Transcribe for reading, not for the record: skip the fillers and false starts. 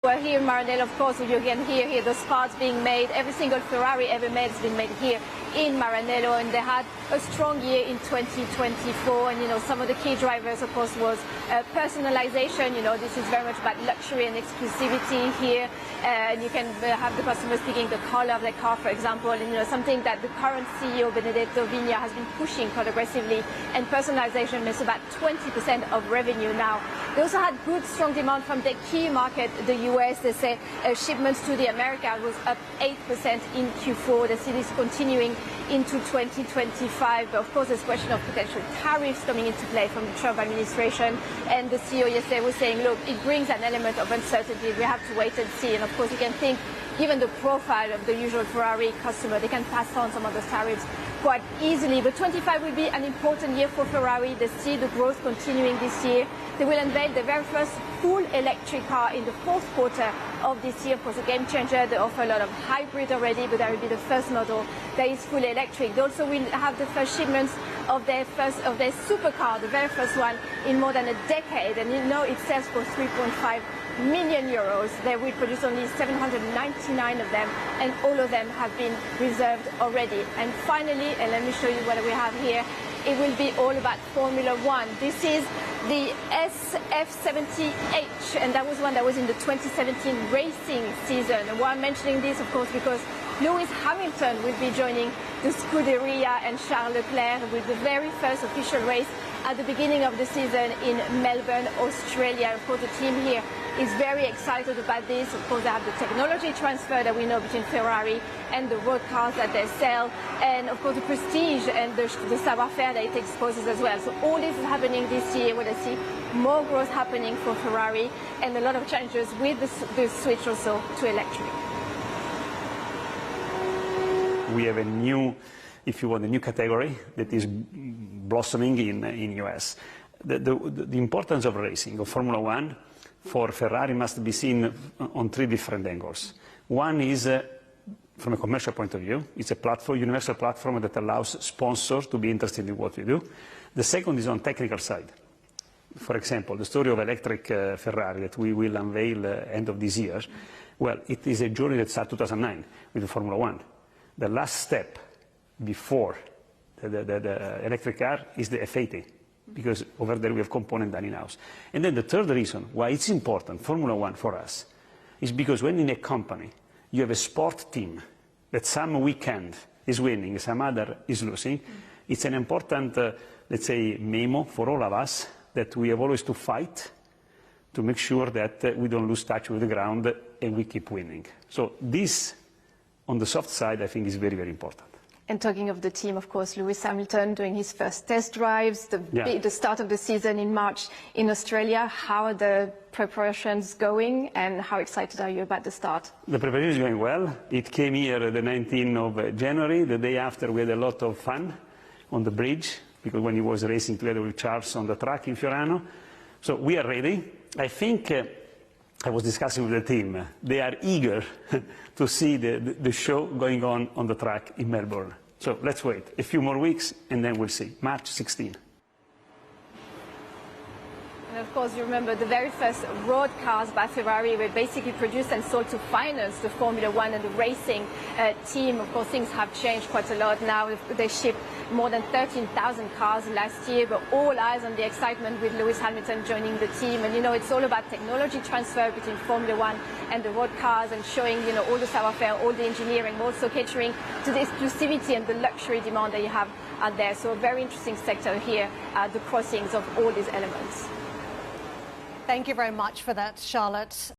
Well, here in Maranello, of course, you can hear here those parts being made. Every single Ferrari ever made has been made here in Maranello, and they had a strong year in 2024. And some of the key drivers, of course, was personalization. This is very much about luxury and exclusivity here, and you can have the customers picking the color of their car, for example. And something that the current CEO Benedetto Vigna has been pushing quite aggressively. And personalization makes about 20% of revenue now. They also had good, strong demand from the key market, the US. They say shipments to the Americas was up 8% in Q4. They see this continuing into 2025. But of course, there's a question of potential tariffs coming into play from the Trump administration. And the CEO yesterday was saying, look, it brings an element of uncertainty. We have to wait and see. And of course, you can think, given the profile of the usual Ferrari customer, they can pass on some of those tariffs quite easily. But 25 will be an important year for Ferrari. They see the growth continuing this year. They will unveil the very first full electric car in the fourth quarter of this year. Of course, a game changer. They offer a lot of hybrid already, but that will be the first model that is fully electric. They also will have the first shipments of their supercar, the very first one in more than a decade. And it sells for 3.5 million euros. They will produce only 799 of them, and all of them have been reserved already. And finally, and let me show you what we have here, it will be all about Formula One. This is the SF70H, and that was one that was in the 2017 racing season. And why I'm mentioning this, of course, because Lewis Hamilton will be joining the Scuderia and Charles Leclerc with the very first official race at the beginning of the season in Melbourne, Australia. Of course, the team here is very excited about this. Of course, they have the technology transfer that we know between Ferrari and the road cars that they sell, and of course the prestige and the savoir-faire that it exposes as well. So all this is happening this year, where they see more growth happening for Ferrari and a lot of challenges with the switch also to electric. We have a new, if you want, a new category that is blossoming in US. The importance of racing, of Formula One, for Ferrari must be seen on three different angles. One is, from a commercial point of view, it's a platform, universal platform that allows sponsors to be interested in what we do. The second is on technical side. For example, the story of electric Ferrari that we will unveil end of this year, well, it is a journey that started 2009 with the Formula One. The last step before the electric car is the F80, because over there we have components done in-house. And then the third reason why it's important, Formula One for us, is because when in a company you have a sport team that some weekend is winning, some other is losing, it's an important, let's say, memo for all of us that we have always to fight to make sure that we don't lose touch with the ground and we keep winning. So this, on the soft side, I think is very, very important. And talking of the team, of course, Lewis Hamilton doing his first test drives, the start of the season in March in Australia. How are the preparations going, and how excited are you about the start? The preparation is going well. It came here the 19th of January. The day after, we had a lot of fun on the bridge, because when he was racing together with Charles on the track in Fiorano. So we are ready. I think I was discussing with the team. They are eager to see the show going on the track in Melbourne. So let's wait a few more weeks and then we'll see. March 16. And of course, you remember the very first road cars by Ferrari were basically produced and sold to finance the Formula One and the racing team. Of course, things have changed quite a lot now. They shipped more than 13,000 cars last year, but all eyes on the excitement with Lewis Hamilton joining the team. And it's all about technology transfer between Formula One and the road cars, and showing all the savoir-faire, all the engineering, also catering to the exclusivity and the luxury demand that you have out there. So a very interesting sector here, the crossings of all these elements. Thank you very much for that, Charlotte.